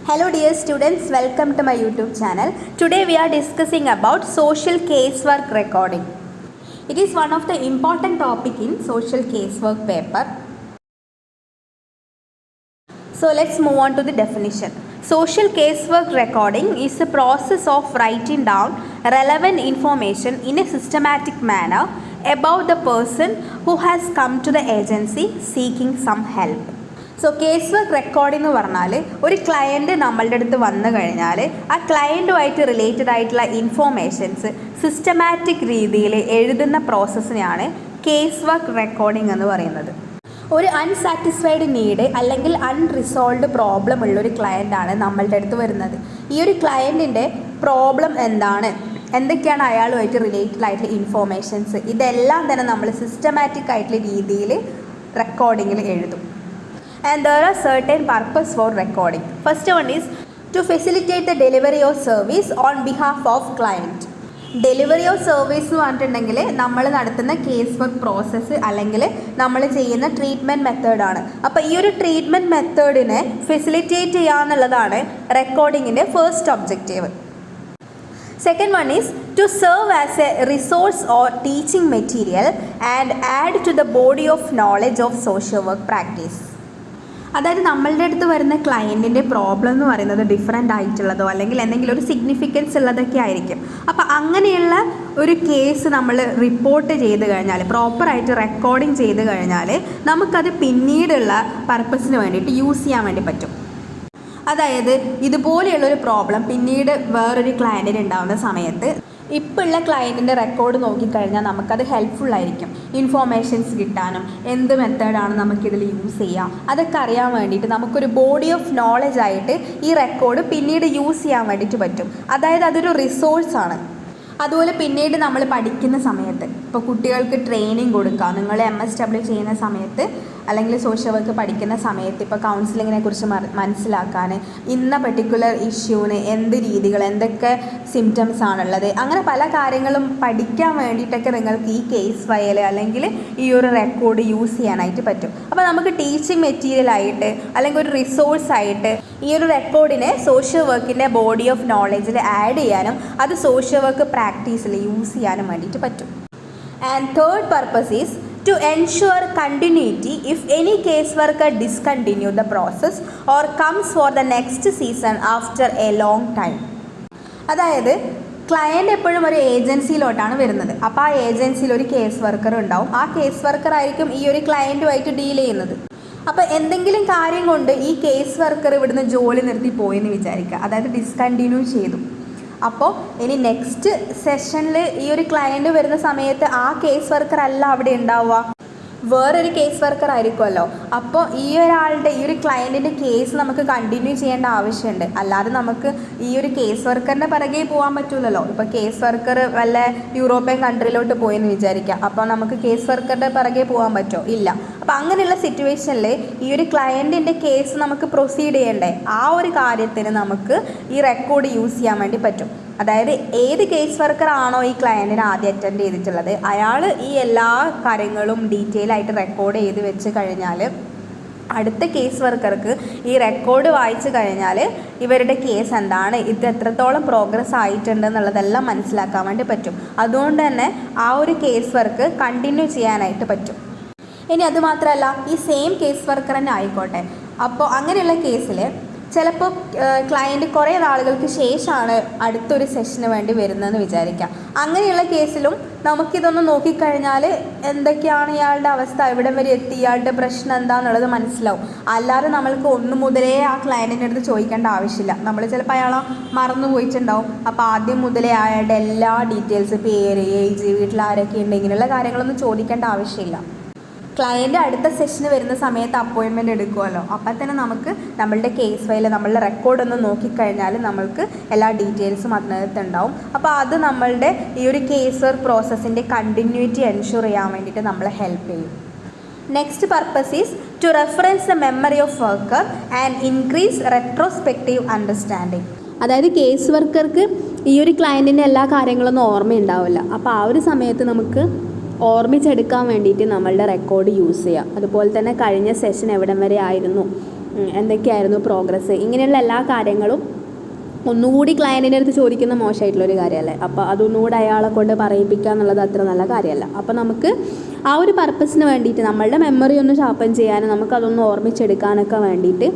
Hello dear students, welcome to my YouTube channel. Today we are discussing about social casework recording. It is one of the important topic in social casework paper. So let's move on to the definition. Social casework recording is a process of writing down relevant information in a systematic manner about the person who has come to the agency seeking some help. So case work recording എന്ന് പറഞ്ഞാൽ ഒരു client നമ്മളുടെ അടുത്ത് വന്നു കഴിഞ്ഞാൽ ആ ക്ലയൻറ്റുമായിട്ട് related ആയിട്ടുള്ള informations systematic രീതിയിൽ എഴുതുന്ന പ്രോസസ്സിനെയാണ് കേസ് വർക്ക് റെക്കോർഡിംഗ് എന്ന് പറയുന്നത്. ഒരു അൺസാറ്റിസ്ഫൈഡ് നീഡ് അല്ലെങ്കിൽ അൺറിസോൾവ്ഡ് പ്രോബ്ലം ഉള്ളൊരു ക്ലയൻ്റാണ് നമ്മളുടെ അടുത്ത് വരുന്നത്. ഈ ഒരു ക്ലയൻറ്റിൻ്റെ പ്രോബ്ലം എന്താണ്, എന്തൊക്കെയാണ് അയാളുമായിട്ട് റിലേറ്റഡ് ആയിട്ടുള്ള ഇൻഫോർമേഷൻസ്, ഇതെല്ലാം തന്നെ നമ്മൾ സിസ്റ്റമാറ്റിക് ആയിട്ടുള്ള രീതിയിൽ റെക്കോർഡിങ്ങിൽ എഴുതും. And there are certain purpose for recording. First one is to facilitate the delivery of service on behalf of client. Delivery of service എന്ന് പറഞ്ഞിട്ടുണ്ടെങ്കിൽ നമ്മൾ നടത്തുന്ന കേസ് വർക്ക് പ്രോസസ്സ് അല്ലെങ്കിൽ നമ്മൾ ചെയ്യുന്ന ട്രീറ്റ്മെൻറ്റ് മെത്തേഡാണ്. അപ്പോൾ ഈ ഒരു ട്രീറ്റ്മെൻറ്റ് മെത്തേഡിനെ ഫെസിലിറ്റേറ്റ് ചെയ്യുക എന്നുള്ളതാണ് റെക്കോർഡിങ്ങിൻ്റെ first objective. Second one is to serve as a resource or teaching material and add to the body of knowledge of social work practice. അതായത് നമ്മളുടെ അടുത്ത് വരുന്ന ക്ലയൻറ്റിൻ്റെ പ്രോബ്ലം എന്ന് പറയുന്നത് ഡിഫറെൻ്റ് ആയിട്ടുള്ളതോ അല്ലെങ്കിൽ എന്തെങ്കിലും ഒരു സിഗ്നിഫിക്കൻസ് ഉള്ളതൊക്കെ ആയിരിക്കും. അപ്പോൾ അങ്ങനെയുള്ള ഒരു കേസ് നമ്മൾ റിപ്പോർട്ട് ചെയ്ത് കഴിഞ്ഞാൽ, പ്രോപ്പറായിട്ട് റെക്കോർഡിങ് ചെയ്ത് കഴിഞ്ഞാൽ നമുക്കത് പിന്നീടുള്ള പർപ്പസിന് വേണ്ടിയിട്ട് യൂസ് ചെയ്യാൻ വേണ്ടി പറ്റും. അതായത് ഇതുപോലെയുള്ളൊരു പ്രോബ്ലം പിന്നീട് വേറൊരു ക്ലയൻറ്റിന് ഉണ്ടാകുന്ന സമയത്ത് ഇപ്പോൾ ഉള്ള ക്ലയൻറ്റിൻ്റെ റെക്കോർഡ് നോക്കിക്കഴിഞ്ഞാൽ നമുക്കത് ഹെൽപ്ഫുള്ളായിരിക്കും. ഇൻഫോർമേഷൻസ് കിട്ടാനും എന്ത് മെത്തേഡാണ് നമുക്കിതിൽ യൂസ് ചെയ്യുക അതൊക്കെ അറിയാൻ വേണ്ടിയിട്ട് നമുക്കൊരു ബോഡി ഓഫ് നോളജ് ആയിട്ട് ഈ റെക്കോർഡ് പിന്നീട് യൂസ് ചെയ്യാൻ വേണ്ടിയിട്ട് പറ്റും. അതായത് അതൊരു റിസോഴ്സാണ്. അതുപോലെ പിന്നീട് നമ്മൾ പഠിക്കുന്ന സമയത്ത് ഇപ്പോൾ കുട്ടികൾക്ക് ട്രെയിനിങ് കൊടുക്കുക, നിങ്ങൾ MSW ചെയ്യുന്ന സമയത്ത് അല്ലെങ്കിൽ സോഷ്യൽ വർക്ക് പഠിക്കുന്ന സമയത്ത് ഇപ്പോൾ കൗൺസിലിങ്ങിനെ കുറിച്ച് മനസ്സിലാക്കാൻ, ഇന്ന പെർട്ടിക്കുലർ ഇഷ്യൂവിന് എന്ത് രീതികൾ, എന്തൊക്കെ സിംറ്റംസ് ആണുള്ളത്, അങ്ങനെ പല കാര്യങ്ങളും പഠിക്കാൻ വേണ്ടിയിട്ടൊക്കെ നിങ്ങൾക്ക് ഈ കേസ് ഫയൽ അല്ലെങ്കിൽ ഈ ഒരു റെക്കോർഡ് യൂസ് ചെയ്യാനായിട്ട് പറ്റും. അപ്പോൾ നമുക്ക് ടീച്ചിങ് മെറ്റീരിയലായിട്ട് അല്ലെങ്കിൽ ഒരു റിസോഴ്സായിട്ട് ഈ ഒരു റെക്കോർഡിനെ സോഷ്യൽ വർക്കിൻ്റെ ബോഡി ഓഫ് നോളജിൽ ആഡ് ചെയ്യാനും അത് സോഷ്യൽ വർക്ക് പ്രാക്ടീസിൽ യൂസ് ചെയ്യാനും വേണ്ടിയിട്ട് പറ്റും. And third purpose is to ensure continuity if any caseworker discontinue the process or comes for the next season after a long time. അതായത് ക്ലയൻറ്റ് എപ്പോഴും ഒരു ഏജൻസിയിലോട്ടാണ് വരുന്നത്. അപ്പോൾ ആ ഏജൻസിയിൽ ഒരു കേസ് വർക്കർ ഉണ്ടാവും. ആ കേസ് വർക്കർ ആയിരിക്കും ഈ ഒരു ക്ലയൻറ്റുമായിട്ട് ഡീൽ ചെയ്യുന്നത്. അപ്പോൾ എന്തെങ്കിലും കാര്യം കൊണ്ട് ഈ കേസ് വർക്കർ ഇവിടുന്ന് ജോലി നിർത്തി പോയെന്ന് വിചാരിക്കുക, അതായത് ഡിസ്കണ്ടിന്യൂ ചെയ്തു. അപ്പോൾ ഇനി നെക്സ്റ്റ് സെഷനിൽ ഈ ഒരു ക്ലയൻറ്റ് വരുന്ന സമയത്ത് ആ കേസ് വർക്കർ അല്ല അവിടെ ഉണ്ടാവുക, വേറൊരു കേസ് വർക്കർ ആയിരിക്കുമല്ലോ. അപ്പോൾ ഈ ഒരാളുടെ ഈ ഒരു ക്ലയൻറ്റിൻ്റെ കേസ് നമുക്ക് കണ്ടിന്യൂ ചെയ്യേണ്ട ആവശ്യമുണ്ട്. അല്ലാതെ നമുക്ക് ഈ ഒരു കേസ് വർക്കറിൻ്റെ പിറകെ പോകാൻ പറ്റില്ലല്ലോ. ഇപ്പോൾ കേസ് വർക്കർ വല്ല യൂറോപ്യൻ കൺട്രിയിലോട്ട് പോയെന്ന് വിചാരിക്കുക, അപ്പോൾ നമുക്ക് കേസ് വർക്കറുടെ പിറകെ പോകാൻ പറ്റുമോ? ഇല്ല. അപ്പോൾ അങ്ങനെയുള്ള സിറ്റുവേഷനിൽ ഈ ഒരു ക്ലയൻറ്റിൻ്റെ കേസ് നമുക്ക് പ്രൊസീഡ് ചെയ്യണ്ടേ, ആ ഒരു കാര്യത്തിന് നമുക്ക് ഈ റെക്കോർഡ് യൂസ് ചെയ്യാൻ വേണ്ടി പറ്റും. അതായത് ഏത് കേസ് വർക്കർ ആണോ ഈ ക്ലയൻറ്റിനെ ആദ്യം അറ്റൻഡ് ചെയ്തിട്ടുള്ളത് അയാൾ ഈ എല്ലാ കാര്യങ്ങളും ഡീറ്റെയിൽ ആയിട്ട് റെക്കോർഡ് ചെയ്ത് വെച്ച് കഴിഞ്ഞാൽ അടുത്ത കേസ് വർക്കർക്ക് ഈ റെക്കോർഡ് വായിച്ച് കഴിഞ്ഞാൽ ഇവരുടെ കേസ് എന്താണ്, ഇത് എത്രത്തോളം പ്രോഗ്രസ് ആയിട്ടുണ്ട് എന്നുള്ളതെല്ലാം മനസ്സിലാക്കാൻ വേണ്ടി പറ്റും. അതുകൊണ്ട് തന്നെ ആ ഒരു കേസ് വർക്ക് കണ്ടിന്യൂ ചെയ്യാനായിട്ട് പറ്റും. ഇനി അതുമാത്രമല്ല, ഈ സെയിം കേസ് വർക്കർ തന്നെ ആയിക്കോട്ടെ. അപ്പോൾ അങ്ങനെയുള്ള കേസിൽ ചിലപ്പോൾ ക്ലയൻറ്റ് കുറേ നാളുകൾക്ക് ശേഷമാണ് അടുത്തൊരു സെഷന് വേണ്ടി വരുന്നതെന്ന് വിചാരിക്കാം. അങ്ങനെയുള്ള കേസിലും നമുക്കിതൊന്ന് നോക്കിക്കഴിഞ്ഞാൽ എന്തൊക്കെയാണ് ഇയാളുടെ അവസ്ഥ, എവിടെ വരെ എത്തി, ഇയാളുടെ പ്രശ്നം എന്താണെന്നുള്ളത് മനസ്സിലാവും. അല്ലാതെ നമ്മൾക്ക് ഒന്നു മുതലേ ആ ക്ലയൻറ്റിൻ്റെ അടുത്ത് ചോദിക്കേണ്ട ആവശ്യമില്ല. നമ്മൾ ചിലപ്പോൾ അയാളെ മറന്നു പോയിട്ടുണ്ടാവും. അപ്പോൾ ആദ്യം മുതലേ അയാളുടെ എല്ലാ ഡീറ്റെയിൽസ്, പേര്, ഏജ്, വീട്ടിൽ ആരൊക്കെ ഉണ്ട്, ഇങ്ങനെയുള്ള കാര്യങ്ങളൊന്നും ചോദിക്കേണ്ട ആവശ്യമില്ല. ക്ലയൻറ്റ് അടുത്ത സെഷന് വരുന്ന സമയത്ത് അപ്പോയിൻമെൻറ്റ് എടുക്കുമല്ലോ, അപ്പം തന്നെ നമുക്ക് നമ്മളുടെ കേസ് ഫയൽ, നമ്മളുടെ റെക്കോർഡൊന്ന് നോക്കിക്കഴിഞ്ഞാൽ നമ്മൾക്ക് എല്ലാ ഡീറ്റെയിൽസും അതിനകത്ത് ഉണ്ടാവും. അപ്പോൾ അത് നമ്മളുടെ ഈ ഒരു കേസ് വർക്ക് പ്രോസസ്സിൻ്റെ കണ്ടിന്യൂറ്റി എൻഷുർ ചെയ്യാൻ വേണ്ടിയിട്ട് നമ്മളെ ഹെൽപ്പ് ചെയ്യും. Next purpose is to reference the memory of worker and increase retrospective understanding. അതായത് കേസ് വർക്കർക്ക് ഈ ഒരു ക്ലയൻറ്റിൻ്റെ എല്ലാ കാര്യങ്ങളൊന്നും ഓർമ്മയുണ്ടാവില്ല. അപ്പോൾ ആ ഒരു സമയത്ത് നമുക്ക് ഓർമ്മിച്ചെടുക്കാൻ വേണ്ടിയിട്ട് നമ്മളുടെ റെക്കോർഡ് യൂസ് ചെയ്യാം. അതുപോലെ തന്നെ കഴിഞ്ഞ സെഷൻ എവിടം വരെ ആയിരുന്നു, എന്തൊക്കെയായിരുന്നു പ്രോഗ്രസ്, ഇങ്ങനെയുള്ള എല്ലാ കാര്യങ്ങളും ഒന്നുകൂടി ക്ലയൻറ്റിൻ്റെ അടുത്ത് ചോദിക്കുന്ന മോശമായിട്ടുള്ളൊരു കാര്യമല്ലേ. അപ്പോൾ അതൊന്നുകൂടി അയാളെ കൊണ്ട് പറയിപ്പിക്കുക എന്നുള്ളത് അത്ര നല്ല കാര്യമല്ല. അപ്പോൾ നമുക്ക് ആ ഒരു പർപ്പസിന് വേണ്ടിയിട്ട് നമ്മളുടെ മെമ്മറി ഒന്ന് ഷാർപ്പൻ ചെയ്യാനും നമുക്കതൊന്ന് ഓർമ്മിച്ചെടുക്കാനൊക്കെ വേണ്ടിയിട്ട്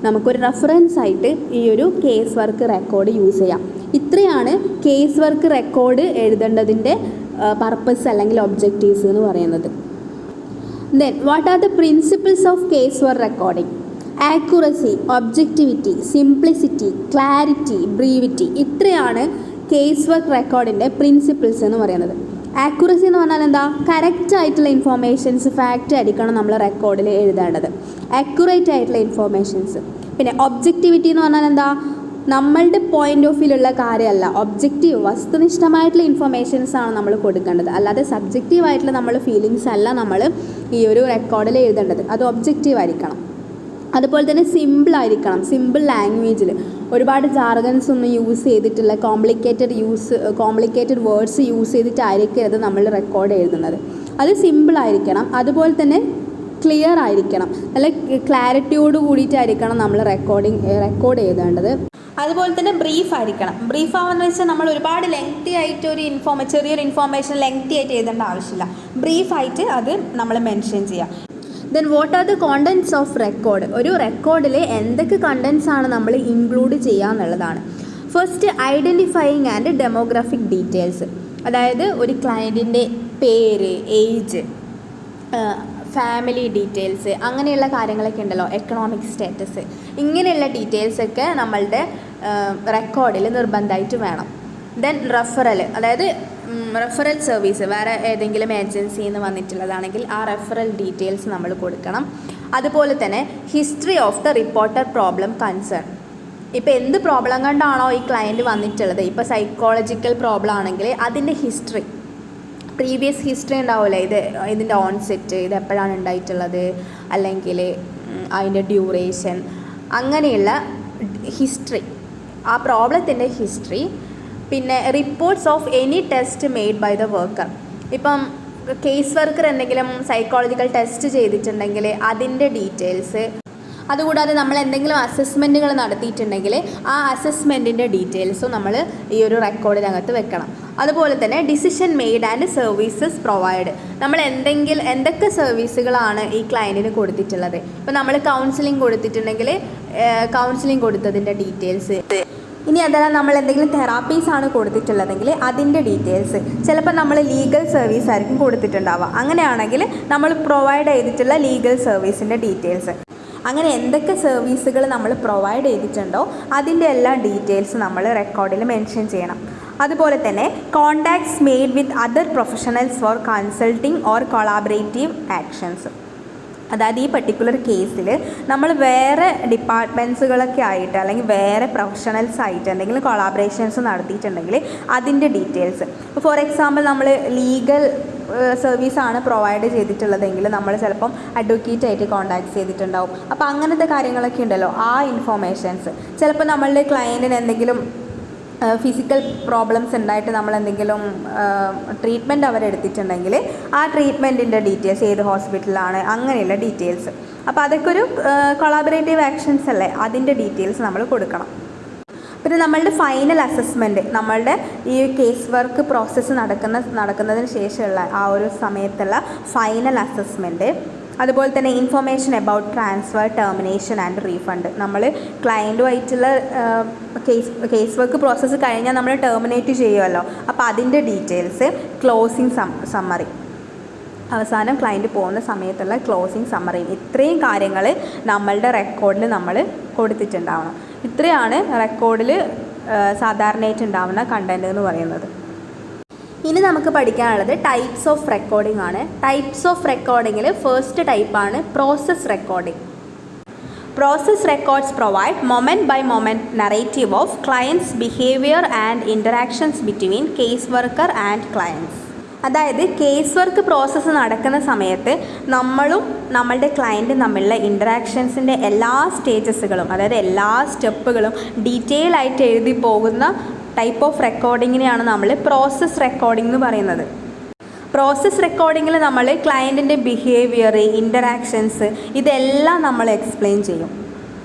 നമുക്കൊരു റെഫറൻസ് ആയിട്ട് ഈ ഒരു കേസ് വർക്ക് റെക്കോർഡ് യൂസ് ചെയ്യാം. ഇത്രയാണ് കേസ് വർക്ക് റെക്കോർഡ് എഴുതേണ്ടതിൻ്റെ പർപ്പസ് അല്ലെങ്കിൽ ഒബ്ജക്റ്റീവ്സ് എന്ന് പറയുന്നത്. Then what are the principles of case work recording? Accuracy, objectivity, simplicity, clarity, brevity, ഇത്രയാണ് കേസ് വർക്ക് റെക്കോർഡിൻ്റെ പ്രിൻസിപ്പിൾസ് എന്ന് പറയുന്നത്. ആക്യുറസി എന്ന് പറഞ്ഞാൽ എന്താ? കറക്റ്റ് ആയിട്ടുള്ള ഇൻഫോർമേഷൻസ്, ഫാക്റ്റ് ആയിരിക്കണം നമ്മൾ റെക്കോർഡിൽ എഴുതേണ്ടത്, ആക്യുറേറ്റ് ആയിട്ടുള്ള ഇൻഫോർമേഷൻസ്. പിന്നെ ഒബ്ജക്റ്റിവിറ്റി എന്ന് പറഞ്ഞാൽ എന്താ? നമ്മളുടെ പോയിൻ്റ് ഓഫ് വ്യൂലുള്ള കാര്യമല്ല, ഒബ്ജക്റ്റീവ് വസ്തുനിഷ്ഠമായിട്ടുള്ള ഇൻഫർമേഷൻസ് ആണ് നമ്മൾ കൊടുക്കേണ്ടത്, അല്ലാതെ സബ്ജക്റ്റീവായിട്ടുള്ള നമ്മൾ ഫീലിങ്സ് അല്ല നമ്മൾ ഈ ഒരു റെക്കോർഡിൽ എഴുതേണ്ടത്, അത് ഒബ്ജക്റ്റീവ് ആയിരിക്കണം. അതുപോലെ തന്നെ സിമ്പിളായിരിക്കണം, സിമ്പിൾ ലാംഗ്വേജിൽ ഒരുപാട് ജാർഗൻസ് ഒന്നും യൂസ് ചെയ്തിട്ടുള്ള കോംപ്ലിക്കേറ്റഡ് വേർഡ്സ് യൂസ് ചെയ്തിട്ടായിരിക്കരുത് നമ്മൾ റെക്കോർഡ് എഴുതുന്നത്. അത് സിമ്പിളായിരിക്കണം. അതുപോലെ തന്നെ ക്ലിയർ ആയിരിക്കണം, നല്ല ക്ലാരിറ്റിയോട് കൂടിയിട്ടായിരിക്കണം നമ്മൾ റെക്കോർഡ് എഴുതേണ്ടത്. അതുപോലെ തന്നെ ബ്രീഫ് ആയിരിക്കണം. ബ്രീഫ് ആവുമെന്ന് വെച്ചാൽ നമ്മൾ ഒരുപാട് ലെങ്തി ആയിട്ട് ഒരു ചെറിയൊരു ഇൻഫോർമേഷൻ ലെങ്തി ആയിട്ട് എഴുതേണ്ട ആവശ്യമില്ല, ബ്രീഫായിട്ട് അത് നമ്മൾ മെൻഷൻ ചെയ്യാം. Then what are the contents of record? ഒരു റെക്കോർഡിൽ എന്തൊക്കെ കണ്ടൻറ്റ്സ് ആണ് നമ്മൾ ഇൻക്ലൂഡ് ചെയ്യുക എന്നുള്ളതാണ്. ഫസ്റ്റ്, ഐഡൻറ്റിഫയിങ് ആൻഡ് ഡെമോഗ്രാഫിക് ഡീറ്റെയിൽസ്, അതായത് ഒരു ക്ലയൻറ്റിൻ്റെ പേര്, ഏജ്, ഫാമിലി ഡീറ്റെയിൽസ്, അങ്ങനെയുള്ള കാര്യങ്ങളൊക്കെ ഉണ്ടല്ലോ, എക്കണോമിക് സ്റ്റാറ്റസ്, ഇങ്ങനെയുള്ള ഡീറ്റെയിൽസൊക്കെ നമ്മളുടെ റെക്കോർഡിൽ നിർബന്ധമായിട്ട് വേണം. ദെൻ റെഫറൽ, അതായത് റെഫറൽ സർവീസ്, വേറെ ഏതെങ്കിലും ഏജൻസിയിൽ നിന്ന് വന്നിട്ടുള്ളതാണെങ്കിൽ ആ റെഫറൽ ഡീറ്റെയിൽസ് നമ്മൾ കൊടുക്കണം. അതുപോലെ തന്നെ history of the reporter problem concern, ഇപ്പോൾ എന്ത് പ്രോബ്ലം കൊണ്ടാണോ ഈ ക്ലയൻറ്റ് വന്നിട്ടുള്ളത്, ഇപ്പോൾ സൈക്കോളജിക്കൽ പ്രോബ്ലം ആണെങ്കിൽ അതിൻ്റെ ഹിസ്റ്ററി, പ്രീവിയസ് ഹിസ്റ്ററി ഉണ്ടാവില്ലേ, ഇതിൻ്റെ ഓൺസെറ്റ്, ഇത് എപ്പോഴാണ് ഉണ്ടായിട്ടുള്ളത്, അല്ലെങ്കിൽ അതിൻ്റെ ഡ്യൂറേഷൻ, അങ്ങനെയുള്ള ഹിസ്റ്ററി, ആ പ്രോബ്ലത്തിൻ്റെ ഹിസ്റ്ററി. പിന്നെ reports of any test made by the worker, ഇപ്പം കേസ് വർക്കർ എന്തെങ്കിലും സൈക്കോളജിക്കൽ ടെസ്റ്റ് ചെയ്തിട്ടുണ്ടെങ്കിൽ അതിൻ്റെ ഡീറ്റെയിൽസ്. അതുകൂടാതെ നമ്മൾ എന്തെങ്കിലും അസസ്മെൻറ്റുകൾ നടത്തിയിട്ടുണ്ടെങ്കിൽ ആ അസസ്മെൻറ്റിൻ്റെ ഡീറ്റെയിൽസും നമ്മൾ ഈ ഒരു റെക്കോർഡിനകത്ത് വെക്കണം. അതുപോലെ തന്നെ decision made and services provide, നമ്മൾ എന്തൊക്കെ സർവീസുകളാണ് ഈ ക്ലയൻറ്റിന് കൊടുത്തിട്ടുള്ളത്. ഇപ്പോൾ നമ്മൾ കൗൺസിലിംഗ് കൊടുത്തിട്ടുണ്ടെങ്കിൽ കൗൺസിലിംഗ് കൊടുത്തതിൻ്റെ ഡീറ്റെയിൽസ്. ഇനി അതല്ല നമ്മൾ എന്തെങ്കിലും തെറാപ്പീസാണ് കൊടുത്തിട്ടുള്ളതെങ്കിൽ അതിൻ്റെ ഡീറ്റെയിൽസ്. ചിലപ്പോൾ നമ്മൾ ലീഗൽ സർവീസ് ആയിരിക്കും കൊടുത്തിട്ടുണ്ടാവുക, അങ്ങനെയാണെങ്കിൽ നമ്മൾ പ്രൊവൈഡ് ചെയ്തിട്ടുള്ള ലീഗൽ സർവീസിൻ്റെ ഡീറ്റെയിൽസ്. അങ്ങനെ എന്തൊക്കെ സർവീസുകൾ നമ്മൾ പ്രൊവൈഡ് ചെയ്തിട്ടുണ്ടോ അതിൻ്റെ എല്ലാ ഡീറ്റെയിൽസ് നമ്മൾ റെക്കോർഡിൽ മെൻഷൻ ചെയ്യണം. അതുപോലെ തന്നെ contacts made with other professionals for consulting or collaborative actions, അതായത് ഈ പർട്ടിക്കുലർ കേസിൽ നമ്മൾ വേറെ ഡിപ്പാർട്ട്മെൻറ്റ്സുകളൊക്കെ ആയിട്ട് അല്ലെങ്കിൽ വേറെ പ്രൊഫഷണൽസ് ആയിട്ട് എന്തെങ്കിലും കൊളാബറേഷൻസ് നടത്തിയിട്ടുണ്ടെങ്കിൽ അതിൻ്റെ ഡീറ്റെയിൽസ്. ഇപ്പോൾ ഫോർ എക്സാമ്പിൾ നമ്മൾ ലീഗൽ സർവീസാണ് പ്രൊവൈഡ് ചെയ്തിട്ടുള്ളതെങ്കിൽ നമ്മൾ ചിലപ്പം അഡ്വക്കേറ്റായിട്ട് കോൺടാക്ട് ചെയ്തിട്ടുണ്ടാവും. അപ്പോൾ അങ്ങനത്തെ കാര്യങ്ങളൊക്കെ ഉണ്ടല്ലോ, ആ ഇൻഫോർമേഷൻസ്. ചിലപ്പോൾ നമ്മളുടെ ക്ലയൻറ്റിന് എന്തെങ്കിലും ഫിസിക്കൽ പ്രോബ്ലംസ് ഉണ്ടായിട്ട് നമ്മളെന്തെങ്കിലും ട്രീറ്റ്മെൻറ്റ് അവരെടുത്തിട്ടുണ്ടെങ്കിൽ ആ ട്രീറ്റ്മെൻറ്റിൻ്റെ ഡീറ്റെയിൽസ്, ഏത് ഹോസ്പിറ്റലാണ്, അങ്ങനെയുള്ള ഡീറ്റെയിൽസ്. അപ്പോൾ അതൊക്കെ ഒരു കൊളാബറേറ്റീവ് ആക്ഷൻസ് അല്ലേ, അതിൻ്റെ ഡീറ്റെയിൽസ് നമ്മൾ കൊടുക്കണം. പിന്നെ നമ്മളുടെ ഫൈനൽ അസസ്മെൻറ്റ്, നമ്മളുടെ ഈ കേസ് വർക്ക് പ്രോസസ്സ് നടക്കുന്നതിന് ശേഷമുള്ള ആ ഒരു സമയത്തുള്ള ഫൈനൽ അസസ്മെൻറ്റ്. അതുപോലെ തന്നെ information about transfer, termination and refund. നമ്മൾ ക്ലയൻറ്റുമായിട്ടുള്ള കേസ് വർക്ക് പ്രോസസ്സ് കഴിഞ്ഞാൽ നമ്മൾ ടെർമിനേറ്റ് ചെയ്യുമല്ലോ, അപ്പോൾ അതിൻ്റെ ഡീറ്റെയിൽസ്. ക്ലോസിംഗ് സമ്മറി, അവസാനം ക്ലയൻറ്റ് പോകുന്ന സമയത്തുള്ള ക്ലോസിംഗ് സമ്മറി. ഇത്രയും കാര്യങ്ങൾ നമ്മളുടെ റെക്കോർഡിൽ നമ്മൾ കൊടുത്തിട്ടുണ്ടാവണം. ഇത്രയാണ് റെക്കോർഡിൽ സാധാരണയായിട്ട് ഉണ്ടാവുന്ന കണ്ടൻറ്റ് എന്ന് പറയുന്നത്. ഇനി നമുക്ക് പഠിക്കാനുള്ളത് ടൈപ്സ് ഓഫ് റെക്കോർഡിംഗ് ആണ്. ടൈപ്സ് ഓഫ് റെക്കോർഡിങ്ങിൽ ഫസ്റ്റ് ടൈപ്പാണ് process recording. Process records provide moment by moment narrative of clients behaviour and interactions between case worker and clients. അതായത് കേസ് വർക്ക് പ്രോസസ്സ് നടക്കുന്ന സമയത്ത് നമ്മളും നമ്മളുടെ ക്ലയൻറ്റും തമ്മിലുള്ള ഇൻറ്ററാക്ഷൻസിൻ്റെ എല്ലാ സ്റ്റേജസുകളും, അതായത് എല്ലാ സ്റ്റെപ്പുകളും ഡീറ്റെയിൽ ആയിട്ട് എഴുതി പോകുന്ന ടൈപ്പ് ഓഫ് റെക്കോർഡിങ്ങിനെയാണ് നമ്മൾ പ്രോസസ് റെക്കോർഡിംഗ് എന്ന് പറയുന്നത്. പ്രോസസ് റെക്കോർഡിങ്ങിൽ നമ്മൾ ക്ലയൻറ്റിൻ്റെ ബിഹേവിയർ, ഇൻറ്ററാക്ഷൻസ്, ഇതെല്ലാം നമ്മൾ എക്സ്പ്ലെയിൻ ചെയ്യും.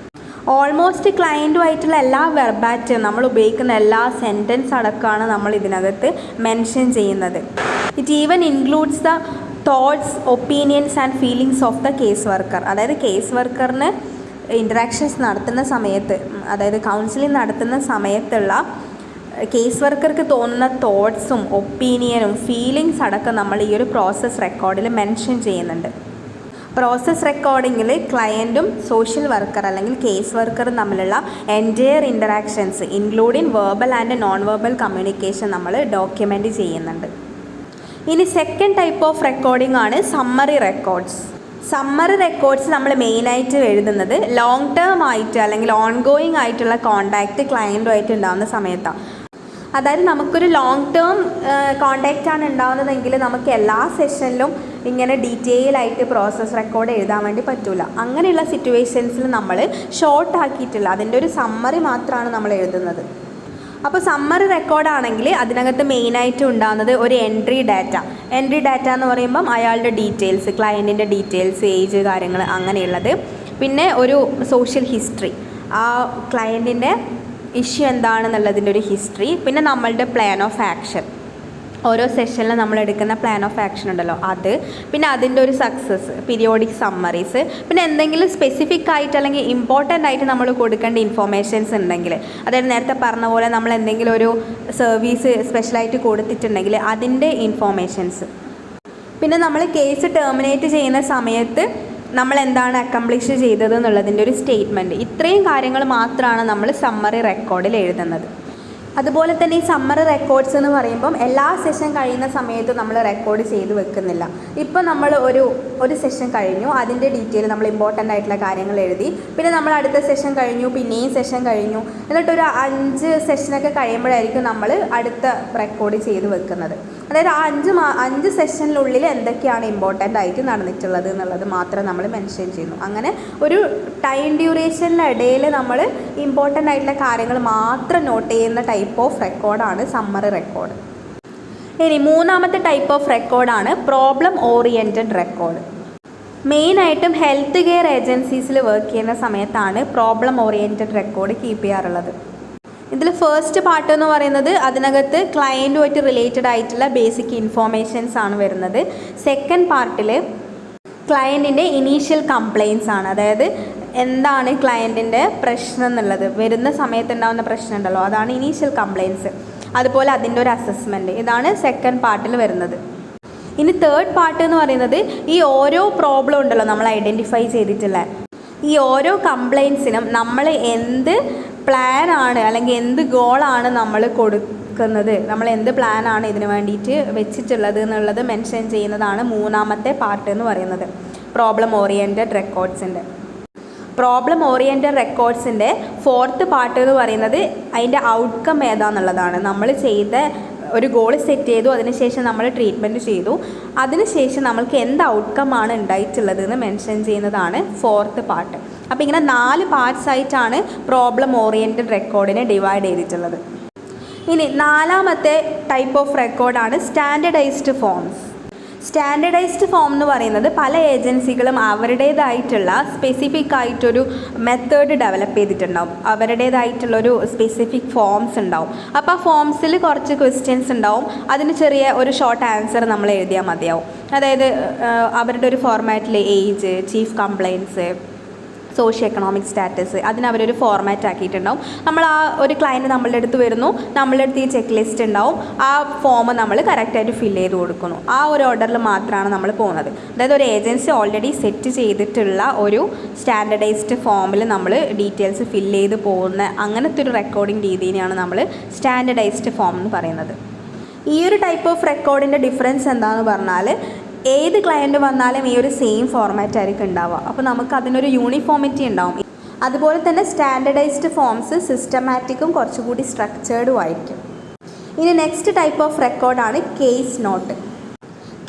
ഓൾമോസ്റ്റ് ക്ലയൻറ്റുമായിട്ടുള്ള എല്ലാ വെർബാറ്റും നമ്മൾ ഉപയോഗിക്കുന്ന എല്ലാ സെൻറ്റൻസ് അടക്കമാണ് നമ്മൾ ഇതിനകത്ത് മെൻഷൻ ചെയ്യുന്നത്. It even includes the thoughts, opinions and feelings of the case worker. അതായത് കേസ് വർക്കറിന് ഇൻറ്ററാക്ഷൻസ് നടത്തുന്ന സമയത്ത്, അതായത് കൗൺസിലിംഗ് നടത്തുന്ന സമയത്തുള്ള കേസ് വർക്കർക്ക് തോന്നുന്ന തോട്ട്സും ഒപ്പീനിയനും ഫീലിങ്സ് അടക്കം നമ്മൾ ഈ ഒരു പ്രോസസ് റെക്കോർഡിൽ മെൻഷൻ ചെയ്യുന്നുണ്ട്. പ്രോസസ് റെക്കോർഡിങ്ങിൽ ക്ലയൻറ്റും സോഷ്യൽ വർക്കർ അല്ലെങ്കിൽ കേസ് വർക്കറും തമ്മിലുള്ള entire interactions including verbal and non verbal communication നമ്മൾ ഡോക്യുമെൻ്റ് ചെയ്യുന്നുണ്ട്. ഇനി സെക്കൻഡ് ടൈപ്പ് ഓഫ് റെക്കോർഡിംഗ് ആണ് സമ്മറി റെക്കോർഡ്സ്. സമ്മറി റെക്കോർഡ്സ് നമ്മൾ മെയിനായിട്ട് എഴുതുന്നത് ലോങ് ടേം ആയിട്ട് അല്ലെങ്കിൽ ഓൺഗോയിങ് ആയിട്ടുള്ള കോൺടാക്റ്റ് ക്ലയൻറ്റുമായിട്ട് ഉണ്ടാകുന്ന സമയത്താണ്. അതായത് നമുക്കൊരു ലോങ് ടേം കോൺടാക്റ്റാണ് ഉണ്ടാകുന്നതെങ്കിൽ നമുക്ക് എല്ലാ സെഷനിലും ഇങ്ങനെ ഡീറ്റെയിൽ ആയിട്ട് പ്രോസസ് റെക്കോർഡ് എഴുതാൻ വേണ്ടി പറ്റില്ല. അങ്ങനെയുള്ള സിറ്റുവേഷൻസിൽ നമ്മൾ ഷോർട്ട് ആക്കിയിട്ടില്ല, അതിൻ്റെ ഒരു സമ്മറി മാത്രമാണ് നമ്മൾ എഴുതുന്നത്. അപ്പോൾ സമ്മറി റെക്കോർഡാണെങ്കിൽ അതിനകത്ത് മെയിനായിട്ട് ഉണ്ടാകുന്നത് ഒരു എൻട്രി ഡാറ്റ എന്ന് പറയുമ്പം അയാളുടെ ഡീറ്റെയിൽസ്, ക്ലയൻറ്റിൻ്റെ ഡീറ്റെയിൽസ്, ഏജ്, കാര്യങ്ങൾ അങ്ങനെയുള്ളത്. പിന്നെ ഒരു സോഷ്യൽ ഹിസ്റ്ററി, ആ ക്ലയൻറ്റിൻ്റെ ഇഷ്യൂ എന്താണെന്നുള്ളതിൻ്റെ ഒരു ഹിസ്റ്ററി. പിന്നെ നമ്മളുടെ പ്ലാൻ ഓഫ് ആക്ഷൻ, ഓരോ സെഷനിൽ നമ്മൾ എടുക്കുന്ന പ്ലാൻ ഓഫ് ആക്ഷൻ ഉണ്ടല്ലോ അത്. പിന്നെ അതിൻ്റെ ഒരു സക്സസ്, പീരിയോഡിക് സമ്മറീസ്. പിന്നെ എന്തെങ്കിലും സ്പെസിഫിക് ആയിട്ട് അല്ലെങ്കിൽ ഇമ്പോർട്ടൻ്റ് ആയിട്ട് നമ്മൾ കൊടുക്കേണ്ട ഇൻഫോർമേഷൻസ് ഉണ്ടെങ്കിൽ, അതായത് നേരത്തെ പറഞ്ഞ പോലെ നമ്മൾ എന്തെങ്കിലും ഒരു സർവീസ് സ്പെഷ്യലായിട്ട് കൊടുത്തിട്ടുണ്ടെങ്കിൽ അതിൻ്റെ ഇൻഫോർമേഷൻസ്. പിന്നെ നമ്മൾ കേസ് ടെർമിനേറ്റ് ചെയ്യുന്ന സമയത്ത് നമ്മൾ എന്താണ് അക്കംപ്ലിഷ് ചെയ്തത് എന്നുള്ളതിൻ്റെ ഒരു സ്റ്റേറ്റ്മെൻറ്റ്. ഇത്രയും കാര്യങ്ങൾ മാത്രമാണ് നമ്മൾ സമ്മറി റെക്കോർഡിൽ എഴുതുന്നത്. അതുപോലെ തന്നെ ഈ സമ്മറി റെക്കോർഡ്സ് എന്ന് പറയുമ്പം എല്ലാ സെഷൻ കഴിയുന്ന സമയത്ത് നമ്മൾ റെക്കോർഡ് ചെയ്ത് വെക്കുന്നില്ല. ഇപ്പോൾ നമ്മൾ ഒരു സെഷൻ കഴിഞ്ഞു, അതിൻ്റെ ഡീറ്റെയിൽ നമ്മൾ ഇമ്പോർട്ടൻ്റ് ആയിട്ടുള്ള കാര്യങ്ങൾ എഴുതി. പിന്നെ നമ്മൾ അടുത്ത സെഷൻ കഴിഞ്ഞു, പിന്നെയും സെഷൻ കഴിഞ്ഞു, എന്നിട്ടൊരു 5 സെഷനൊക്കെ കഴിയുമ്പോഴായിരിക്കും നമ്മൾ അടുത്ത റെക്കോർഡ് ചെയ്ത് വെക്കുന്നത്. അതായത് ആ 5 സെഷനിനുള്ളിൽ എന്തൊക്കെയാണ് ഇമ്പോർട്ടൻ്റ് ആയിട്ട് നടന്നിട്ടുള്ളത് എന്നുള്ളത് മാത്രം നമ്മൾ മെൻഷൻ ചെയ്യുന്നു. അങ്ങനെ ഒരു ടൈം ഡ്യൂറേഷനിനിടയിൽ നമ്മൾ ഇമ്പോർട്ടൻ്റ് ആയിട്ടുള്ള കാര്യങ്ങൾ മാത്രം നോട്ട് ചെയ്യുന്ന ടൈപ്പ് ഓഫ് റെക്കോർഡാണ് സമ്മറി റെക്കോർഡ്. ഇനി മൂന്നാമത്തെ ടൈപ്പ് ഓഫ് റെക്കോർഡാണ് പ്രോബ്ലം ഓറിയൻറ്റഡ് റെക്കോർഡ്. മെയിനായിട്ടും ഹെൽത്ത് കെയർ ഏജൻസീസിൽ വർക്ക് ചെയ്യുന്ന സമയത്താണ് പ്രോബ്ലം ഓറിയൻറ്റഡ് റെക്കോർഡ് കീപ്പ് ചെയ്യാറുള്ളത്. ഇതിൽ ഫസ്റ്റ് പാർട്ട് എന്ന് പറയുന്നത് അതിനകത്ത് ക്ലയൻറ്റുമായിട്ട് റിലേറ്റഡ് ആയിട്ടുള്ള ബേസിക് ഇൻഫോർമേഷൻസ് ആണ് വരുന്നത്. സെക്കൻഡ് പാർട്ടിൽ ക്ലയൻറ്റിൻ്റെ ഇനീഷ്യൽ കംപ്ലയിൻസ് ആണ്, അതായത് എന്താണ് ക്ലയൻറ്റിൻ്റെ പ്രശ്നം എന്നുള്ളത്, വരുന്ന സമയത്തുണ്ടാകുന്ന പ്രശ്നം ഉണ്ടല്ലോ അതാണ് ഇനീഷ്യൽ കംപ്ലയിൻസ്. അതുപോലെ അതിൻ്റെ ഒരു അസസ്മെൻറ്റ്, ഇതാണ് സെക്കൻഡ് പാർട്ടിൽ വരുന്നത്. ഇനി തേർഡ് പാർട്ട് എന്ന് പറയുന്നത് ഈ ഓരോ പ്രോബ്ലം ഉണ്ടല്ലോ നമ്മൾ ഐഡൻറ്റിഫൈ ചെയ്തിട്ടുള്ള ഈ ഓരോ കംപ്ലയിൻസിനും നമ്മൾ എന്ത് പ്ലാനാണ് അല്ലെങ്കിൽ എന്ത് ഗോളാണ് നമ്മൾ കൊടുക്കുന്നത്, നമ്മൾ എന്ത് പ്ലാനാണ് ഇതിന് വേണ്ടിയിട്ട് വെച്ചിട്ടുള്ളത് എന്നുള്ളത് മെൻഷൻ ചെയ്യുന്നതാണ് മൂന്നാമത്തെ പാർട്ട് എന്ന് പറയുന്നത് പ്രോബ്ലം ഓറിയൻറ്റഡ് റെക്കോർഡ്സിൻ്റെ. പ്രോബ്ലം ഓറിയൻറ്റഡ് റെക്കോർഡ്സിൻ്റെ ഫോർത്ത് പാർട്ട് എന്ന് പറയുന്നത് അതിൻ്റെ ഔട്ട്കം ഏതാണെന്നുള്ളതാണ്. നമ്മൾ ചെയ്ത ഒരു ഗോൾ സെറ്റ് ചെയ്തു, അതിനുശേഷം നമ്മൾ ട്രീറ്റ്മെൻറ്റ് ചെയ്തു, അതിനുശേഷം നമ്മൾക്ക് എന്ത് ഔട്ട്കം ആണ് ഉണ്ടായിട്ടുള്ളത് എന്ന് മെൻഷൻ ചെയ്യുന്നതാണ് ഫോർത്ത് പാർട്ട്. അപ്പോൾ ഇങ്ങനെ 4 പാർട്സ് ആയിട്ടാണ് പ്രോബ്ലം ഓറിയൻറ്റഡ് റെക്കോർഡിനെ ഡിവൈഡ് ചെയ്തിട്ടുള്ളത്. ഇനി നാലാമത്തെ ടൈപ്പ് ഓഫ് റെക്കോർഡാണ് സ്റ്റാൻഡേർഡൈസ്ഡ് ഫോംസ്. സ്റ്റാൻഡേർഡൈസ്ഡ് ഫോം എന്ന് പറയുന്നത് പല ഏജൻസികളും അവരുടേതായിട്ടുള്ള സ്പെസിഫിക് ആയിട്ടൊരു മെത്തേഡ് ഡെവലപ്പ് ചെയ്തിട്ടുണ്ടാവും, അവരുടേതായിട്ടുള്ളൊരു സ്പെസിഫിക് ഫോംസ് ഉണ്ടാവും. അപ്പോൾ ആ ഫോംസിൽ കുറച്ച് ക്വസ്റ്റ്യൻസ് ഉണ്ടാവും, അതിന് ചെറിയ ഒരു ഷോർട്ട് ആൻസർ നമ്മൾ എഴുതിയാൽ മതിയാവും. അതായത് അവരുടെ ഒരു ഫോർമാറ്റിൽ age, chief complaints, socio economic status, അതിനവരൊരു ഫോർമാറ്റ് ആക്കിയിട്ടുണ്ടാവും. നമ്മൾ ആ ഒരു ക്ലയൻറ്റ് നമ്മളുടെ അടുത്ത് വരുന്നു, നമ്മളുടെ അടുത്ത് ഈ ചെക്ക് ലിസ്റ്റ് ഉണ്ടാവും, ആ ഫോം നമ്മൾ കറക്റ്റായിട്ട് ഫില്ല് ചെയ്ത് കൊടുക്കുന്നു. ആ ഒരു ഓർഡറിൽ മാത്രമാണ് നമ്മൾ പോകുന്നത്. അതായത് ഒരു ഏജൻസി ഓൾറെഡി സെറ്റ് ചെയ്തിട്ടുള്ള ഒരു സ്റ്റാൻഡേർഡൈസ്ഡ് ഫോമിൽ നമ്മൾ ഡീറ്റെയിൽസ് ഫില്ല് ചെയ്ത് പോകുന്ന അങ്ങനത്തെ ഒരു റെക്കോർഡിംഗ് രീതിയാണ് നമ്മൾ സ്റ്റാൻഡേർഡൈസ്ഡ് ഫോം എന്ന് പറയുന്നത്. ഈ ഒരു ടൈപ്പ് ഓഫ് റെക്കോർഡിൻ്റെ ഡിഫറൻസ് എന്താണെന്ന് പറഞ്ഞാൽ ഏത് ക്ലയൻറ്റ് വന്നാലും ഈ ഒരു സെയിം ഫോർമാറ്റ് ആയിരിക്കും ഉണ്ടാവുക. അപ്പോൾ നമുക്ക് അതിനൊരു യൂണിഫോമിറ്റി ഉണ്ടാവും. അതുപോലെ തന്നെ സ്റ്റാൻഡേർഡൈസ്ഡ് ഫോംസ് സിസ്റ്റമാറ്റിക്കും കുറച്ചുകൂടി സ്ട്രക്ചേർഡും ആയിരിക്കും. ഇനി നെക്സ്റ്റ് ടൈപ്പ് ഓഫ് റെക്കോർഡാണ് കേസ് നോട്ട്.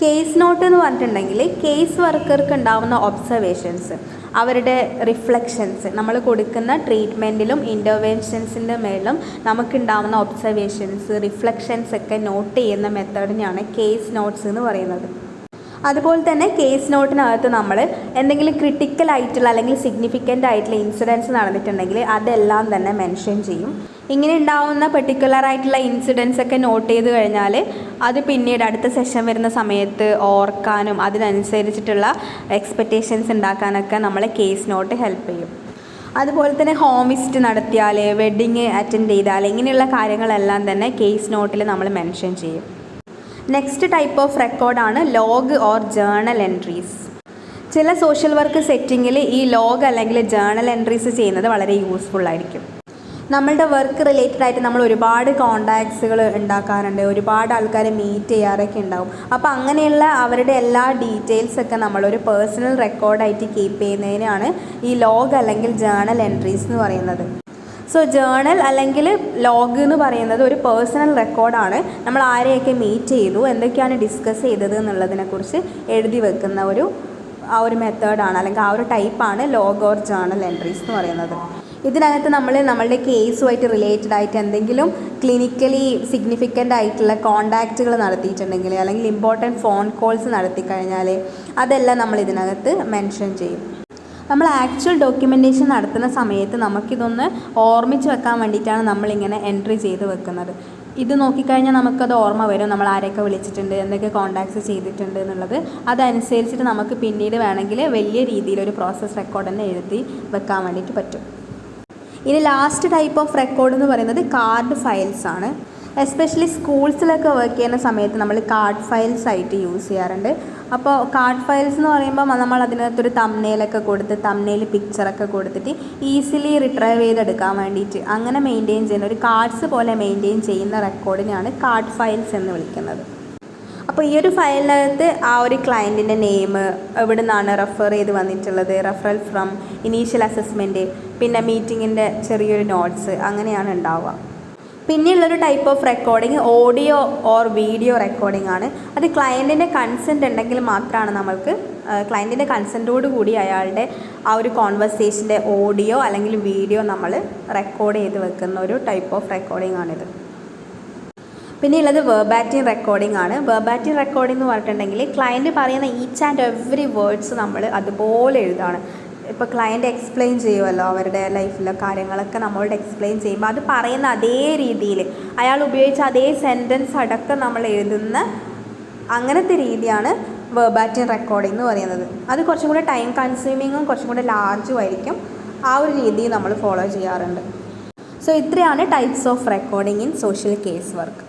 കേസ് നോട്ട് എന്ന് പറഞ്ഞിട്ടുണ്ടെങ്കിൽ കേസ് വർക്കർക്ക് ഉണ്ടാവുന്ന ഒബ്സർവേഷൻസ്, അവരുടെ റിഫ്ലക്ഷൻസ്, നമ്മൾ കൊടുക്കുന്ന ട്രീറ്റ്മെൻറ്റിലും ഇൻ്റർവെൻഷൻസിൻ്റെ മേലും നമുക്കുണ്ടാവുന്ന ഒബ്സർവേഷൻസ്, റിഫ്ലക്ഷൻസ് ഒക്കെ നോട്ട് ചെയ്യുന്ന മെത്തേഡിനെയാണ് കേസ് നോട്ട്സ് എന്ന് പറയുന്നത്. അതുപോലെ തന്നെ കേസ് നോട്ടിനകത്ത് നമ്മൾ എന്തെങ്കിലും ക്രിട്ടിക്കൽ ആയിട്ടുള്ള അല്ലെങ്കിൽ സിഗ്നിഫിക്കൻ്റ് ആയിട്ടുള്ള ഇൻസിഡൻസ് നടന്നിട്ടുണ്ടെങ്കിൽ അതെല്ലാം തന്നെ മെൻഷൻ ചെയ്യും. ഇങ്ങനെ ഉണ്ടാവുന്ന പെർട്ടിക്കുലർ ആയിട്ടുള്ള ഇൻസിഡൻസ് ഒക്കെ നോട്ട് ചെയ്ത് കഴിഞ്ഞാൽ അത് പിന്നീട് അടുത്ത സെഷൻ വരുന്ന സമയത്ത് ഓർക്കാനും അതിനനുസരിച്ചിട്ടുള്ള എക്സ്പെക്റ്റേഷൻസ് ഉണ്ടാക്കാനൊക്കെ നമ്മളെ കേസ് നോട്ട് ഹെൽപ്പ് ചെയ്യും. അതുപോലെ തന്നെ ഹോം വിസിറ്റ് നടത്തിയാൽ, വെഡ്ഡിങ് അറ്റൻഡ് ചെയ്താൽ, ഇങ്ങനെയുള്ള കാര്യങ്ങളെല്ലാം തന്നെ കേസ് നോട്ടിൽ നമ്മൾ മെൻഷൻ ചെയ്യും. നെക്സ്റ്റ് ടൈപ്പ് ഓഫ് റെക്കോർഡാണ് ലോഗ് ഓർ ജേണൽ എൻട്രീസ്. ചില സോഷ്യൽ വർക്ക് സെറ്റിങ്ങിൽ ഈ ലോഗ് അല്ലെങ്കിൽ ജേണൽ എൻട്രീസ് ചെയ്യുന്നത് വളരെ യൂസ്ഫുൾ ആയിരിക്കും. നമ്മളുടെ വർക്ക് റിലേറ്റഡ് ആയിട്ട് നമ്മൾ ഒരുപാട് കോണ്ടാക്ട്സുകൾ ഉണ്ടാക്കാറുണ്ട്, ഒരുപാട് ആൾക്കാരെ മീറ്റ് ചെയ്യാറൊക്കെ ഉണ്ടാവും. അപ്പോൾ അങ്ങനെയുള്ള അവരുടെ എല്ലാ ഡീറ്റെയിൽസൊക്കെ നമ്മളൊരു പേഴ്സണൽ റെക്കോർഡായിട്ട് കീപ്പ് ചെയ്യുന്നതിനാണ് ഈ ലോഗ് അല്ലെങ്കിൽ ജേണൽ എൻട്രീസ് എന്ന് പറയുന്നത്. സോ ജേണൽ അല്ലെങ്കിൽ ലോഗ് എന്ന് പറയുന്നത് ഒരു പേഴ്സണൽ റെക്കോർഡാണ്. നമ്മൾ ആരെയൊക്കെ മീറ്റ് ചെയ്തു, എന്തൊക്കെയാണ് ഡിസ്കസ് ചെയ്തത് എന്നുള്ളതിനെക്കുറിച്ച് എഴുതി വെക്കുന്ന ആ ഒരു മെത്തേഡാണ് അല്ലെങ്കിൽ ആ ഒരു ടൈപ്പാണ് ലോഗ് ഓർ ജേണൽ എൻട്രീസ് എന്ന് പറയുന്നത്. ഇതിനകത്ത് നമ്മളുടെ കേസുമായിട്ട് റിലേറ്റഡ് ആയിട്ട് എന്തെങ്കിലും ക്ലിനിക്കലി സിഗ്നിഫിക്കൻ്റ് ആയിട്ടുള്ള കോണ്ടാക്റ്റുകൾ നടത്തിയിട്ടുണ്ടെങ്കിൽ അല്ലെങ്കിൽ ഇമ്പോർട്ടൻറ്റ് ഫോൺ കോൾസ് നടത്തിക്കഴിഞ്ഞാൽ അതെല്ലാം നമ്മൾ ഇതിനകത്ത് മെൻഷൻ ചെയ്യും. നമ്മൾ ആക്ച്വൽ ഡോക്യുമെൻറ്റേഷൻ നടത്തുന്ന സമയത്ത് നമുക്കിതൊന്ന് ഓർമ്മിച്ച് വെക്കാൻ വേണ്ടിയിട്ടാണ് നമ്മളിങ്ങനെ എൻട്രി ചെയ്ത് വെക്കുന്നത്. ഇത് നോക്കിക്കഴിഞ്ഞാൽ നമുക്കത് ഓർമ്മ വരും, നമ്മൾ ആരെയൊക്കെ വിളിച്ചിട്ടുണ്ട്, എന്തൊക്കെ കോണ്ടാക്ട്സ് ചെയ്തിട്ടുണ്ട് എന്നുള്ളത്. അതനുസരിച്ചിട്ട് നമുക്ക് പിന്നീട് വേണമെങ്കിൽ വലിയ രീതിയിലൊരു പ്രോസസ് റെക്കോർഡ് തന്നെ എഴുതി വെക്കാൻ വേണ്ടിയിട്ട് പറ്റും. ഇനി ലാസ്റ്റ് ടൈപ്പ് ഓഫ് റെക്കോർഡ് എന്ന് പറയുന്നത് കാർഡ് ഫയൽസ് ആണ്. എസ്പെഷ്യലി സ്കൂൾസിലൊക്കെ വർക്ക് ചെയ്യുന്ന സമയത്ത് നമ്മൾ കാർഡ് ഫയൽസ് ആയിട്ട് യൂസ് ചെയ്യാറുണ്ട്. അപ്പോൾ കാർഡ് ഫയൽസ് എന്ന് പറയുമ്പോൾ നമ്മൾ അതിനകത്തൊരു തംബ്നെയിലൊക്കെ കൊടുത്ത് തംബ്നെയിൽ പിക്ചറൊക്കെ കൊടുത്തിട്ട് ഈസിലി റിട്രൈവ് ചെയ്തെടുക്കാൻ വേണ്ടിയിട്ട് അങ്ങനെ മെയിൻറ്റെയിൻ ചെയ്യുന്ന ഒരു കാർഡ്സ് പോലെ മെയിൻറ്റെയിൻ ചെയ്യുന്ന റെക്കോർഡിനെയാണ് കാർഡ് ഫയൽസ് എന്ന് വിളിക്കുന്നത്. അപ്പോൾ ഈ ഒരു ഫയലിനകത്ത് ആ ഒരു ക്ലയൻറ്റിൻ്റെ നെയിം, എവിടെ നിന്നാണ് റെഫർ ചെയ്ത് വന്നിട്ടുള്ളത്, റെഫറൽ ഫ്രം, ഇനീഷ്യൽ അസസ്മെൻറ്റ്, പിന്നെ മീറ്റിങ്ങിൻ്റെ ചെറിയൊരു നോട്ട്സ്, അങ്ങനെയാണ് ഉണ്ടാവുക. പിന്നെയുള്ളൊരു type of recording audio or video recording ആണ്. അത് ക്ലയൻറ്റിൻ്റെ കൺസെൻറ്റ് ഉണ്ടെങ്കിൽ മാത്രമാണ് നമ്മൾക്ക് ക്ലയൻറ്റിൻ്റെ കൺസെൻറ്റോട് കൂടി അയാളുടെ ആ ഒരു കോൺവെർസേഷൻ്റെ ഓഡിയോ അല്ലെങ്കിൽ വീഡിയോ നമ്മൾ റെക്കോർഡ് ചെയ്ത് വെക്കുന്ന ഒരു ടൈപ്പ് ഓഫ് റെക്കോർഡിംഗ് ആണിത്. പിന്നെ ഉള്ളത് വെർബാറ്റിം റെക്കോർഡിംഗ് ആണ്. വെർബാറ്റിം റെക്കോർഡിംഗ് എന്ന് പറഞ്ഞിട്ടുണ്ടെങ്കിൽ ക്ലയൻറ്റ് പറയുന്ന ഈച്ച് ആൻഡ് എവറി വേർഡ്സ് നമ്മൾ അതുപോലെ എഴുതാണ്. ഇപ്പോൾ ക്ലയൻറ്റ് എക്സ്പ്ലെയിൻ ചെയ്യുമല്ലോ അവരുടെ ലൈഫിലെ കാര്യങ്ങളൊക്കെ നമ്മളോട് എക്സ്പ്ലെയിൻ ചെയ്യുമ്പോൾ അത് പറയുന്ന അതേ രീതിയിൽ അയാൾ ഉപയോഗിച്ച അതേ സെൻറ്റൻസ് അടക്കം നമ്മൾ എഴുതുന്ന അങ്ങനത്തെ രീതിയാണ് വെർബാറ്റിം റെക്കോർഡിംഗ് എന്ന് പറയുന്നത്. അത് കുറച്ചും കൂടെ ടൈം കൺസ്യൂമിങ്ങും കുറച്ചും കൂടെ ലാർജും ആയിരിക്കും. ആ ഒരു രീതി നമ്മൾ ഫോളോ ചെയ്യാറുണ്ട്. സോ ഇത്രയാണ് types of recording in social case work.